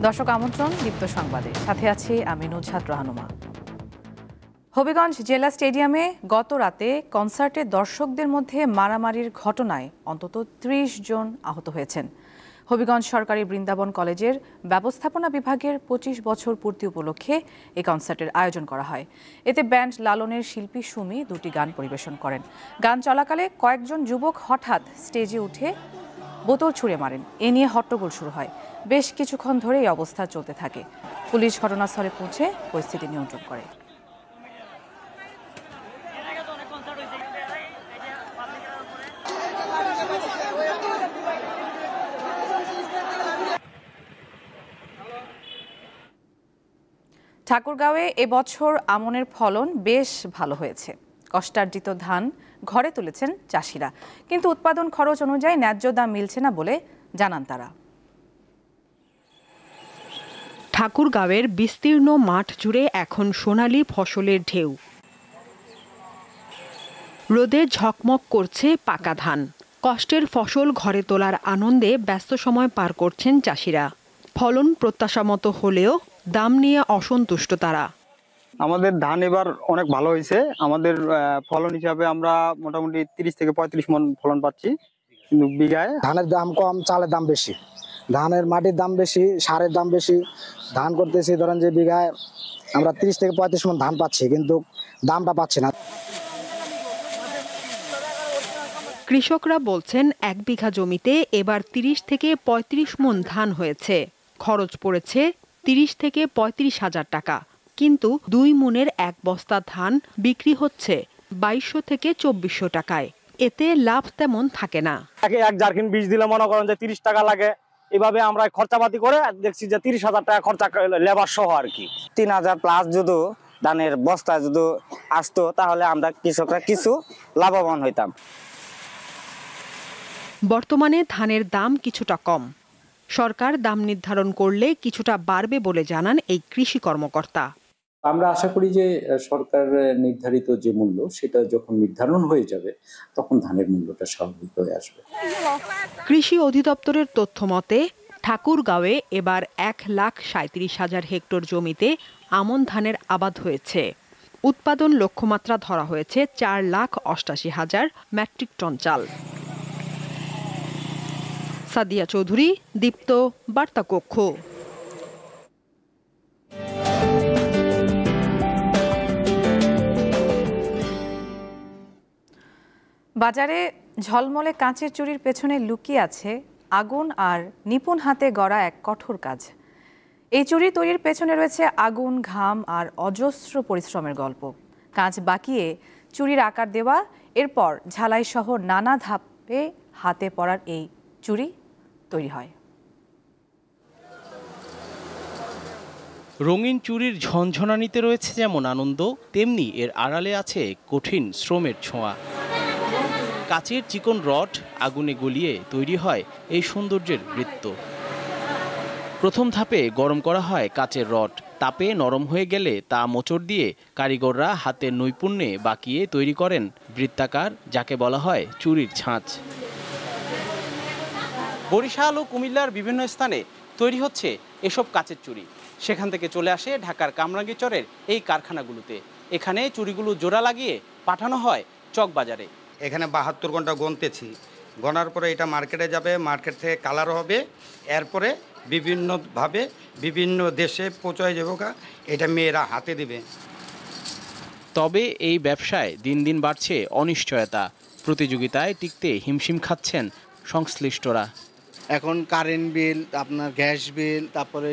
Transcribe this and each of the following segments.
দর্শক আমন্ত্রণ দীপ্ত সংবাদে, সাথে আছি আমি নুজহাত রাহানুমা। হবিগঞ্জ জেলা স্টেডিয়ামে গত রাতে কনসার্টে দর্শকদের মধ্যে মারামারির ঘটনায় অন্তত ৩০ জন আহত হয়েছেন। হবিগঞ্জ সরকারি বৃন্দাবন কলেজের ব্যবস্থাপনা বিভাগের ২৫ বছর পূর্তি উপলক্ষে এই কনসার্টের আয়োজন করা হয়। এতে ব্যান্ড লালনের শিল্পী সুমি দুটি গান পরিবেশন করেন। গান চলাকালে কয়েকজন যুবক হঠাৎ স্টেজে উঠে বোতল ছুঁড়ে মারেন। এ নিয়ে হট্টগোল শুরু হয়। বেশ কিছুক্ষণ ধরে এই অবস্থা চলতে থাকে। পুলিশ ঘটনাস্থলে পৌঁছে পরিস্থিতি নিয়ন্ত্রণ করে। ঠাকুরগাঁওয়ে এবছর আমনের ফলন বেশ ভালো হয়েছে। কষ্টার্জিত ধান ঘরে তুলেছেন চাষিরা, কিন্তু উৎপাদন খরচ অনুযায়ী ন্যায্য দাম মিলছে না বলে জানান তারা। ঠাকুরগাঁওয়ের বিস্তীর্ণ মাঠ জুড়ে এখন সোনালী ফসলের ঢেউ। রোদে ঝকমক করছে পাকা ধান। কষ্টের ফসল ঘরে তোলার আনন্দে ব্যস্ত সময় পার করছেন চাষিরা। ফলন প্রত্যাশামতো হলেও দাম নিয়ে অসন্তুষ্ট তারা। আমাদের ধান এবার অনেক ভালো হয়েছে। আমাদের ফলন হিসাবে আমরা মোটামুটি 30 থেকে 35 মণ ফলন পাচ্ছি, কিন্তু বিঘায় ধানের দাম কম, চালের দাম বেশি, ধানের মাটির দাম বেশি, সারের দাম বেশি। ধান করতেছি ধরেন যে বিঘায় আমরা 30 থেকে 35 মণ ধান পাচ্ছি, কিন্তু দামটা পাচ্ছি না। কৃষকরা বলছেন 1 বিঘা জমিতে এবার 30 থেকে 35 মণ ধান হয়েছে। খরচ পড়েছে 30 থেকে 35 হাজার টাকা, কিন্তু 2 মণের 1 বস্তা ধান বিক্রি হচ্ছে 2200 থেকে 2400 টাকায়। এতে লাভ তেমন থাকে না। এক জারকিন বীজ দিলে মনে করেন যে 30 টাকা লাগে। এভাবে আমরা খরচাপাতি করে দেখছি যে 30,000 টাকা খরচা লেবার সহ আর কি। 3000 প্লাস যদি ধানের বস্তা যদি আসতো তাহলে আমরা কৃষকরা কিছু লাভবান হইতাম। বর্তমানে ধানের দাম কিছুটা কম। সরকার দাম নির্ধারণ করলে কিছুটা বাড়বে বলে জানান এই কৃষি কর্মকর্তা। আমরা আশা করি যে সরকার নির্ধারিত যে মূল্য সেটা যখন নির্ধারণ হয়ে যাবে তখন ধানের মূল্যটা স্বাভাবিক হয়ে আসবে। কৃষি অধিদপ্তরের তথ্য মতে ঠাকুরগাঁওয়ে এবার 1,37,000 হেক্টর জমিতে আমন ধানের আবাদ হয়েছে। উৎপাদন লক্ষ্যমাত্রা ধরা হয়েছে 4,88,000 মেট্রিক টন চাল। সাদিয়া চৌধুরী, দীপ্ত, বার্তা কক্ষ। বাজারে ঝলমলে কাঁচের চুড়ির পেছনে লুকিয়ে আছে আগুন আর নিপুণ হাতে গড়া এক কঠোর কাজ। এই চুড়ি তৈরির পেছনে রয়েছে আগুন, ঘাম আর অজস্র পরিশ্রমের গল্প। কাঁচ বাকিয়ে চুড়ির আকার দেওয়া, এরপর ঝালাই সহ নানা ধাপে হাতে পড়ার এই চুড়ি তৈরি হয়। রঙিন চুড়ির ঝনঝনানিতে রয়েছে যেমন আনন্দ, তেমনি এর আড়ালে আছে কঠিন শ্রমের ছোঁয়া। কাচের চিকন রড আগুনে গলিয়ে তৈরি হয় এই সৌন্দর্যের বৃত্ত। প্রথম ধাপে গরম করা হয় কাচের রড। তাপে নরম হয়ে গেলে তা মোচড় দিয়ে কারিগররা হাতের নৈপুণ্যে বাঁকিয়ে তৈরি করেন বৃত্তাকার, যাকে বলা হয় চুড়ির ছাঁচ। বরিশাল ও কুমিল্লার বিভিন্ন স্থানে তৈরি হচ্ছে এসব কাচের চুড়ি। সেখান থেকে চলে আসে ঢাকার কামরাঙ্গীরচরের এই কারখানাগুলোতে। এখানে চুড়িগুলো জোড়া লাগিয়ে পাঠানো হয় চকবাজারে। এখানে 72 ঘন্টা গুনতেছি, গনার পরে এটা মার্কেটে যাবে, মার্কেট থেকে কালার হবে, এরপরে বিভিন্নভাবে বিভিন্ন দেশে পৌঁছায় যাবে, এটা মেয়েরা হাতে দিবে। তবে এই ব্যবসায় দিন দিন বাড়ছে অনিশ্চয়তা। প্রতিযোগিতায় টিকতে হিমশিম খাচ্ছেন সংশ্লিষ্টরা। এখন কারেন্ট বিল, আপনার গ্যাস বিল, তারপরে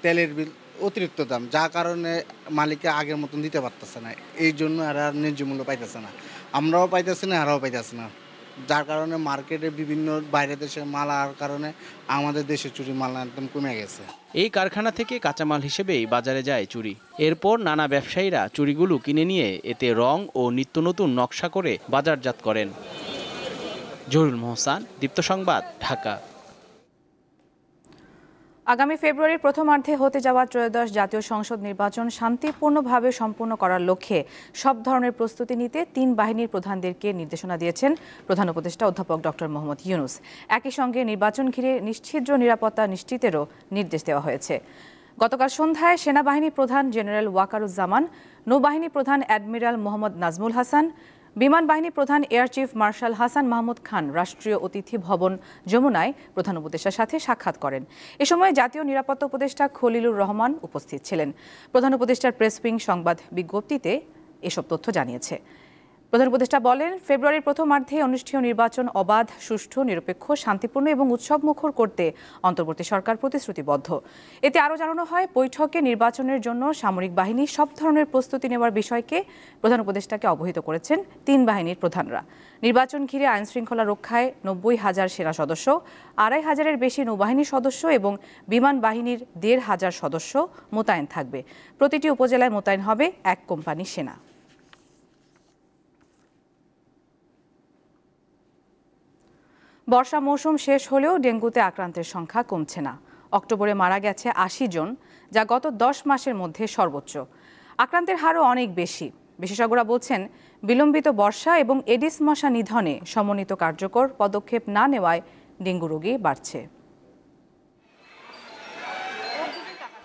তেলের বিল অতিরিক্ত দাম, যার কারণে মালিককে আগের মতন দিতে পারতেছে না। এই জন্য আর ন্যায্য মূল্য পাইতেছে না, আমরাও পাইতেছি না, এরাও পাইতেছে না। যার কারণে মার্কেটে বিভিন্ন বাইরের দেশে মাল আসার কারণে আমাদের দেশে চুরি মাল একদম কমে গেছে। এই কারখানা থেকে কাঁচামাল হিসেবেই বাজারে যায় চুড়ি। এরপর নানা ব্যবসায়ীরা চুড়িগুলো কিনে নিয়ে এতে রং ও নিত্য নতুন নকশা করে বাজারজাত করেন। জহুরুল মোহসান, দীপ্ত সংবাদ, ঢাকা। আগামী ফেব্রুয়ারির প্রথমার্ধে হতে যাওয়া ত্রয়োদশ জাতীয় সংসদ নির্বাচন শান্তিপূর্ণভাবে সম্পন্ন করার লক্ষ্যে সব ধরনের প্রস্তুতি নিতে 3 বাহিনীর প্রধানদেরকে নির্দেশনা দিয়েছেন প্রধান উপদেষ্টা অধ্যাপক ডক্টর মোহাম্মদ ইউনূস। একই সঙ্গে নির্বাচন ঘিরে নিশ্ছিদ্র নিরাপত্তা নিশ্চিতেরও নির্দেশ দেওয়া হয়েছে। গতকাল সন্ধ্যায় সেনাবাহিনী প্রধান জেনারেল ওয়াকারুজ্জামান, নৌবাহিনী প্রধান অ্যাডমিরাল মোহাম্মদ নাজমুল হাসান, বিমান বাহিনী প্রধান air chief marshal Hasan Mahmud Khan রাষ্ট্রীয় অতিথি ভবন যমুনায় প্রধান উপদেষ্টার সাথে সাক্ষাৎ করেন। এ সময় জাতীয় নিরাপত্তা উপদেষ্টা খলিলুর রহমান উপস্থিত ছিলেন। প্রধান উপদেষ্টার প্রেস উইং সংবাদ বিজ্ঞপ্তিতে এসব তথ্য জানিয়েছে। প্রধান উপদেষ্টা বলেন, ফেব্রুয়ারির প্রথমার্ধে অনুষ্ঠেয় নির্বাচন অবাধ, সুষ্ঠু, নিরপেক্ষ, শান্তিপূর্ণ এবং উৎসবমুখর করতে অন্তর্বর্তী সরকার প্রতিশ্রুতিবদ্ধ। এতে আরও জানানো হয়, বৈঠকে নির্বাচনের জন্য সামরিক বাহিনী সব ধরনের প্রস্তুতি নেওয়ার বিষয়কে প্রধান উপদেষ্টাকে অবহিত করেছেন 3 বাহিনীর প্রধানরা। নির্বাচন ঘিরে আইনশৃঙ্খলা রক্ষায় 90,000 সেনা সদস্য, 2,500-এর বেশি নৌবাহিনীর সদস্য এবং বিমান বাহিনীর 1,500 সদস্য মোতায়েন থাকবে। প্রতিটি উপজেলায় মোতায়েন হবে 1 কোম্পানি সেনা। বর্ষা মৌসুম শেষ হলেও ডেঙ্গুতে আক্রান্তের সংখ্যা কমছে না। অক্টোবরে মারা গেছে 80 জন, যা গত 10 মাসের মধ্যে সর্বোচ্চ। আক্রান্তের হারও অনেক বেশি। বিশেষজ্ঞরা বলছেন, বিলম্বিত বর্ষা এবং এডিস মশা নিধনে সমন্বিত কার্যকর পদক্ষেপ না নেওয়ায় ডেঙ্গু রোগী বাড়ছে।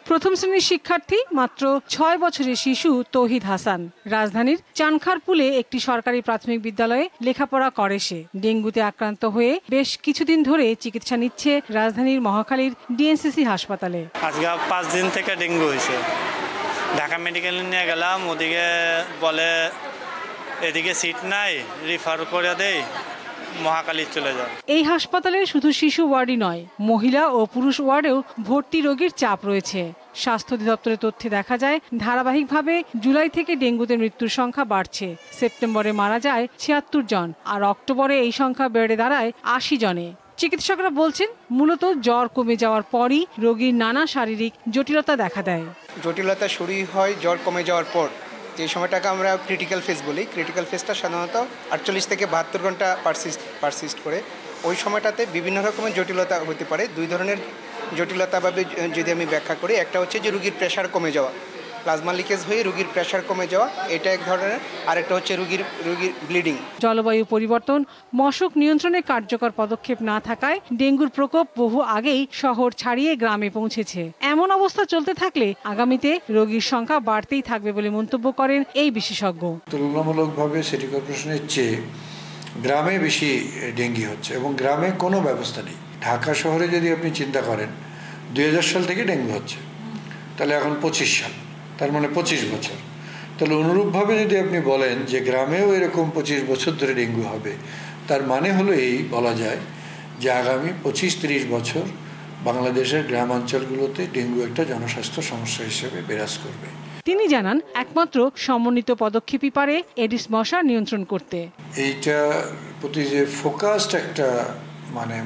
প্রথম শ্রেণীর শিক্ষার্থী মাত্র 6 বছরের শিশু তৌহিদ হাসান রাজধানীর চানখারপুলে একটি সরকারি প্রাথমিক বিদ্যালয়ে লেখাপড়া করে সে। ডেঙ্গুতে আক্রান্ত হয়ে বেশ কিছুদিন ধরে চিকিৎসা নিচ্ছে রাজধানীর মহাখালীর ডিএনসিসি হাসপাতালে। আজকে 5 দিন থেকে ডেঙ্গু হয়েছে। ঢাকা মেডিকেলে নিয়ে গেলাম, ওদিকে বলে এদিকে সিট নাই, রিফার করে দেয়, মহাখালী চলে যান। এই হাসপাতালে শুধু শিশু ওয়ার্ডই নয়, মহিলা ও পুরুষ ওয়ার্ডেও ভর্তি রোগীর চাপ রয়েছে। স্বাস্থ্য অধিদপ্তরের তথ্যে দেখা যায়, ধারাবাহিকভাবে জুলাই থেকে ডেঙ্গুতে মৃত্যুর সংখ্যা বাড়ছে। সেপ্টেম্বরে মারা যায় 76 জন, আর অক্টোবরে এই সংখ্যা বেড়ে দাঁড়ায় 80 জনে। চিকিৎসকরা বলছেন, মূলত জ্বর কমে যাওয়ার পরই রোগীর নানা শারীরিক জটিলতা দেখা দেয়। জটিলতা শুরু হয় জ্বর কমে যাওয়ার পর, যে সময়টাকে আমরা ক্রিটিক্যাল ফেজ বলি। ক্রিটিক্যাল ফেজটা সাধারণত 48 থেকে 72 ঘন্টা পারসিস্ট করে। ওই সময়টাতে বিভিন্ন রকমের জটিলতা হতে পারে। 2 ধরনের জটিলতাভাবে যদি আমি ব্যাখ্যা করি, একটা হচ্ছে যে রোগীর প্রেশার কমে যাওয়া, প্লাজমা লিকেজ হয়ে রোগীর প্রেশার কমে যাওয়া, এটা এক ধরনের। আরেকটা হচ্ছে রোগীর ব্লিডিং। জলবায়ু পরিবর্তন, মশক নিয়ন্ত্রণে কার্যকর পদক্ষেপ না থাকায় ডেঙ্গুর প্রকোপ বহু আগেই শহর ছাড়িয়ে গ্রামে পৌঁছেছে। এমন অবস্থা চলতে থাকলে আগামীতে রোগীর সংখ্যা বাড়তেই থাকবে বলে মন্তব্য করেন এই বিশেষজ্ঞ। তুলনামূলকভাবে সিটি কর্পোরেশনের চেয়ে গ্রামে বেশি ডেঙ্গি হচ্ছে এবং গ্রামে কোনো ব্যবস্থা নেই। ঢাকা শহরে যদি আপনি চিন্তা করেন, 2000 সাল থেকে ডেঙ্গু হচ্ছে, তাহলে এখন 25 সাল, তার মানে 25 বছর। তাহলে অনুরূপভাবে যদি আপনি বলেন যে গ্রামেও এরকম 25 বছর ধরে ডেঙ্গু হবে, তার মানে হলো এই বলা যায় যে আগামী 25-30 বছর বাংলাদেশের গ্রামাঞ্চলগুলোতে ডেঙ্গু একটা জনস্বাস্থ্য সমস্যা হিসেবে বিরাজ করবে। তিনি জানান, একমাত্র সমন্বিত পদক্ষেপই পারে এডিস মশা নিয়ন্ত্রণ করতে। এইটা প্রতি যে ফোকাসড একটা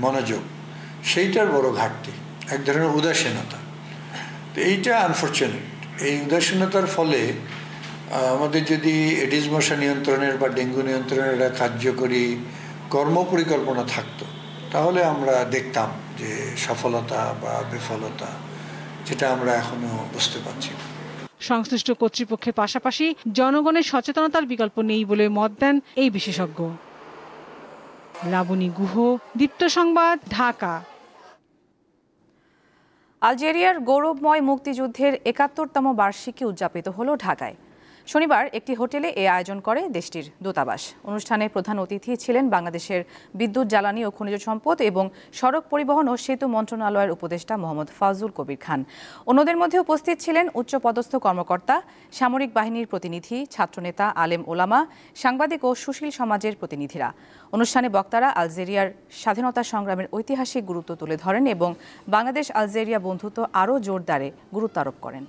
মনোযোগ, সেইটার বড় ঘাটতি, এক ধরনের উদাসীনতা। তো এইটা আনফর্চুনেট। এই উদাসীনতার ফলে আমাদের যদি এডিস মশা নিয়ন্ত্রণের বা ডেঙ্গু নিয়ন্ত্রণের একটা কার্যকরী কর্মপরিকল্পনা থাকতো, তাহলে আমরা দেখতাম যে সফলতা বা বিফলতা, যেটা আমরা এখনো বুঝতে পারছি না। সংশ্লিষ্ট কর্তৃপক্ষের পাশাপাশি জনগণের সচেতনতার বিকল্প নেই বলে মত দেন এই বিশেষজ্ঞ। লাবণী গুহ, দীপ্ত সংবাদ, ঢাকা। আলজেরিয়ার গৌরবময় মুক্তিযুদ্ধের ৭১তম বার্ষিকী উদযাপিত হলো ঢাকায়। শনিবার একটি হোটেলে এ আয়োজন করে দেশটির দূতাবাস। অনুষ্ঠানে প্রধান অতিথি ছিলেন বাংলাদেশের বিদ্যুৎ, জ্বালানি ও খনিজ সম্পদ এবং সড়ক পরিবহন ও সেতু মন্ত্রণালয়ের উপদেষ্টা মোহাম্মদ ফাজুল কবির খান। অন্যদের মধ্যে উপস্থিত ছিলেন উচ্চপদস্থ কর্মকর্তা, সামরিক বাহিনীর প্রতিনিধি, ছাত্রনেতা, আলেম ওলামা, সাংবাদিক ও সুশীল সমাজের প্রতিনিধিরা। অনুষ্ঠানে বক্তারা আলজেরিয়ার স্বাধীনতা সংগ্রামের ঐতিহাসিক গুরুত্ব তুলে ধরেন এবং বাংলাদেশ আলজেরিয়া বন্ধুত্ব আরও জোরদারে গুরুত্ব আরোপ করেন।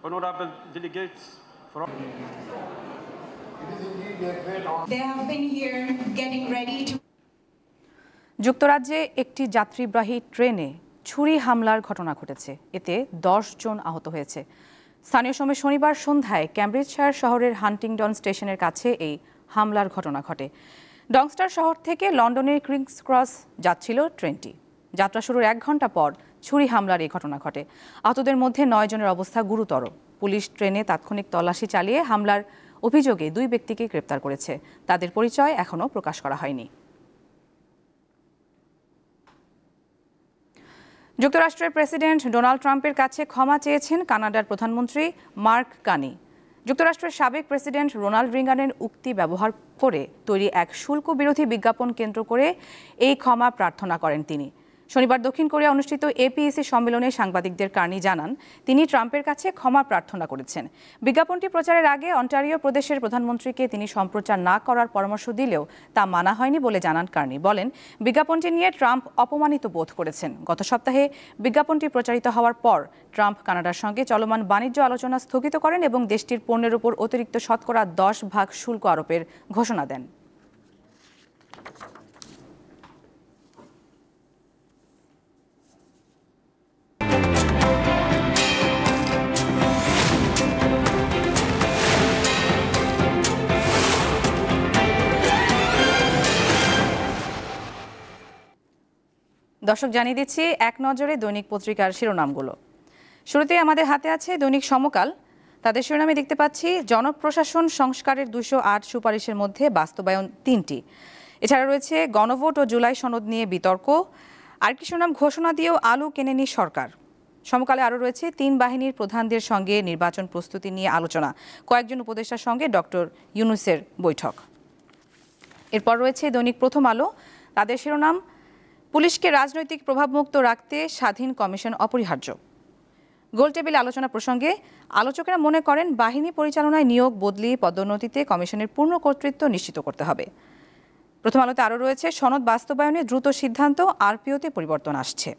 Honorable delegates from They have been here getting ready to যুক্তরাজ্যে একটি যাত্রীবাহী ট্রেনে ছুরি হামলার ঘটনা ঘটেছে। এতে 10 জন আহত হয়েছে। স্থানীয় সময় শনিবার সন্ধ্যায় ক্যামব্রিজশায়ার শহরের হান্টিংডন স্টেশনের কাছে এই হামলার ঘটনা ঘটে। ডংস্টার শহর থেকে লন্ডনের কিংস ক্রস যাচ্ছিল ট্রেনটি। যাত্রা শুরুর 1 ঘন্টা পর ছুরি হামলার এই ঘটনা ঘটে। আহতদের মধ্যে 9 জনের অবস্থা গুরুতর। পুলিশ ট্রেনে তাৎক্ষণিক তল্লাশি চালিয়ে হামলার অভিযোগে 2 ব্যক্তিকে গ্রেপ্তার করেছে। তাদের পরিচয় এখনও প্রকাশ করা হয়নি। যুক্তরাষ্ট্রের প্রেসিডেন্ট ডোনাল্ড ট্রাম্পের কাছে ক্ষমা চেয়েছেন কানাডার প্রধানমন্ত্রী মার্ক কানি। যুক্তরাষ্ট্রের সাবেক প্রেসিডেন্ট রোনাল্ড রিগানের উক্তি ব্যবহার করে তৈরি এক শুল্ক বিরোধী বিজ্ঞাপন কেন্দ্র করে এই ক্ষমা প্রার্থনা করেন তিনি। শনিবার দক্ষিণ কোরিয়া অনুষ্ঠিত এপিইসি সম্মেলনে সাংবাদিকদের কার্নি জানান তিনি ট্রাম্পের কাছে ক্ষমা প্রার্থনা করেছেন। বিজ্ঞাপনটি প্রচারের আগে অন্টারিও প্রদেশের প্রধানমন্ত্রীকে তিনি সম্প্রচার না করার পরামর্শ দিলেও তা মানা হয়নি বলে জানান কার্নি। বলেন, বিজ্ঞাপনটি নিয়ে ট্রাম্প অপমানিত বোধ করেছেন। গত সপ্তাহে বিজ্ঞাপনটি প্রচারিত হওয়ার পর ট্রাম্প কানাডার সঙ্গে চলমান বাণিজ্য আলোচনা স্থগিত করেন এবং দেশটির পণ্যের উপর অতিরিক্ত শতকরা 10% শুল্ক আরোপের ঘোষণা দেন। দর্শক, জানিয়ে দিচ্ছি এক নজরে দৈনিক পত্রিকার শিরোনামগুলো। শুরুতে আমাদের হাতে আছে দৈনিক সমকাল। তাদের শিরোনামে দেখতে পাচ্ছি জনপ্রশাসন সংস্কারের 208 সুপারিশের মধ্যে বাস্তবায়ন 3টি। এছাড়া রয়েছে গণভোট ও জুলাই সনদ নিয়ে বিতর্ক। আরেকটি শিরোনাম, ঘোষণা দিয়েও আলু কেনেনি সরকার। সমকালে আরও রয়েছে 3 বাহিনীর প্রধানদের সঙ্গে নির্বাচন প্রস্তুতি নিয়ে আলোচনা, কয়েকজন উপদেষ্টার সঙ্গে ডক্টর ইউনূসের বৈঠক। এরপর রয়েছে দৈনিক প্রথম আলো। তাদের শিরোনাম, পুলিশকে রাজনৈতিক প্রভাবমুক্ত রাখতে স্বাধীন কমিশন অপরিহার্য। গোলটেবিল আলোচনা প্রসঙ্গে আলোচকেরা মনে করেন বাহিনী পরিচালনায় নিয়োগ, বদলি, পদোন্নতিতে কমিশনের পূর্ণ কর্তৃত্ব নিশ্চিত করতে হবে। প্রথম আলোতে আরও রয়েছে সনদ বাস্তবায়নে দ্রুত সিদ্ধান্ত, আরপিওতে পরিবর্তন আসছে।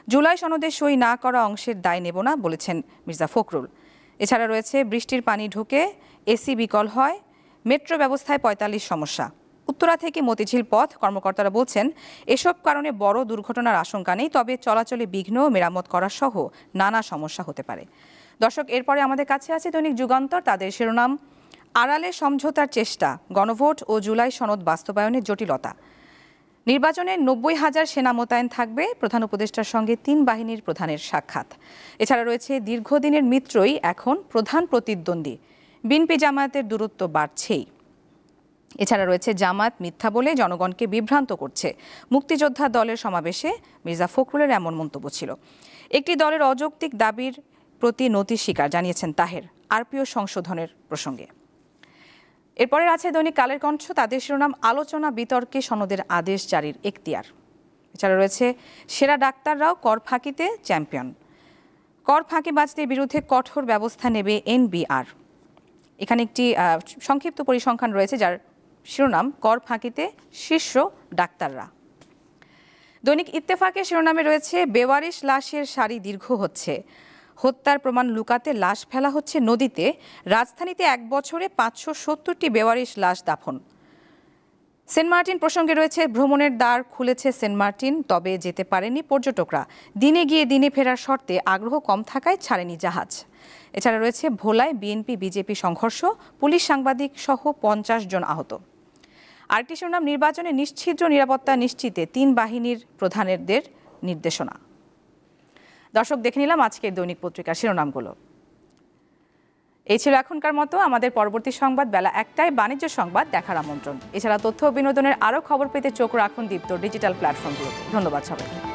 জুলাই সনদে সই না করা অংশের দায় নেব না বলেছেন মির্জা ফখরুল। এছাড়া রয়েছে বৃষ্টির পানি ঢুকে এসি বিকল হয়, মেট্রো ব্যবস্থায় 45 সমস্যা। উত্তরা থেকে মতিঝিল পথ কর্মকর্তারা বলছেন এসব কারণে বড় দুর্ঘটনার আশঙ্কা নেই, তবে চলাচলে বিঘ্ন, মেরামত করা সহ নানা সমস্যা হতে পারে। দর্শক, এরপরে আমাদের কাছে আছে দৈনিক যুগান্তর। তাদের শিরোনাম, আড়ালে সমঝোতার চেষ্টা, গণভোট ও জুলাই সনদ বাস্তবায়নের জটিলতা। নির্বাচনে 90,000 সেনা মোতায়েন থাকবে, প্রধান উপদেষ্টার সঙ্গে 3 বাহিনীর প্রধানের সাক্ষাৎ। এছাড়া রয়েছে দীর্ঘদিনের মিত্রই এখন প্রধান প্রতিদ্বন্দ্বী, বিএনপি জামায়াতের দূরত্ব বাড়ছেই। এছাড়া রয়েছে জামায়াত মিথ্যা বলে জনগণকে বিভ্রান্ত করছে, মুক্তিযোদ্ধা দলের সমাবেশে মির্জা ফখরুলের এমন মন্তব্য ছিল। একটি দলের অযৌক্তিক দাবির প্রতি নতি স্বীকার জানিয়েছেন তাহের, আরপিও সংশোধনের প্রসঙ্গে। এরপরে আছে দৈনিক কালের কণ্ঠ। তাদের শিরোনাম, আলোচনা বিতর্কে সনদের আদেশ জারির এখতিয়ার। এছাড়া রয়েছে সেরা ডাক্তাররাও কর ফাঁকিতে চ্যাম্পিয়ন, কর ফাঁকিবাজদের বিরুদ্ধে কঠোর ব্যবস্থা নেবে এনবিআর। এখানে একটি সংক্ষিপ্ত পরিসংখ্যান রয়েছে যার শিরোনাম, কর ফাঁকিতে শীর্ষ ডাক্তাররা। দৈনিক ইত্তেফাকের শিরোনামে রয়েছে বেওয়ারিশ লাশের সারি দীর্ঘ হচ্ছে, হত্যার প্রমাণ লুকাতে লাশ ফেলা হচ্ছে নদীতে, রাজধানীতে 1 বছরে 570টি বেওয়ারিশ লাশ দাফন। সেন্ট মার্টিন প্রসঙ্গে রয়েছে ভ্রমণের দ্বার খুলেছে সেন্ট মার্টিন, তবে যেতে পারেনি পর্যটকরা। দিনে গিয়ে দিনে ফেরার শর্তে আগ্রহ কম থাকায় ছাড়েনি জাহাজ। এছাড়া রয়েছে ভোলায় বিএনপি বিজেপি সংঘর্ষ, পুলিশ সাংবাদিক সহ 50 জন আহত। আরেকটি শিরোনাম, নির্বাচনে নিশ্ছিদ্র নিরাপত্তা নিশ্চিতে 3 বাহিনীর প্রধানদের নির্দেশনা। দর্শক, দেখে নিলাম আজকের দৈনিক পত্রিকার শিরোনামগুলো। এই ছিল এখনকার মতো। আমাদের পরবর্তী সংবাদ বেলা 1টায় বাণিজ্য সংবাদ দেখার আমন্ত্রণ। এছাড়া তথ্য ও বিনোদনের আরও খবর পেতে চোখ রাখুন দীপ্ত ডিজিটাল প্ল্যাটফর্মগুলোতে। ধন্যবাদ সবাইকে।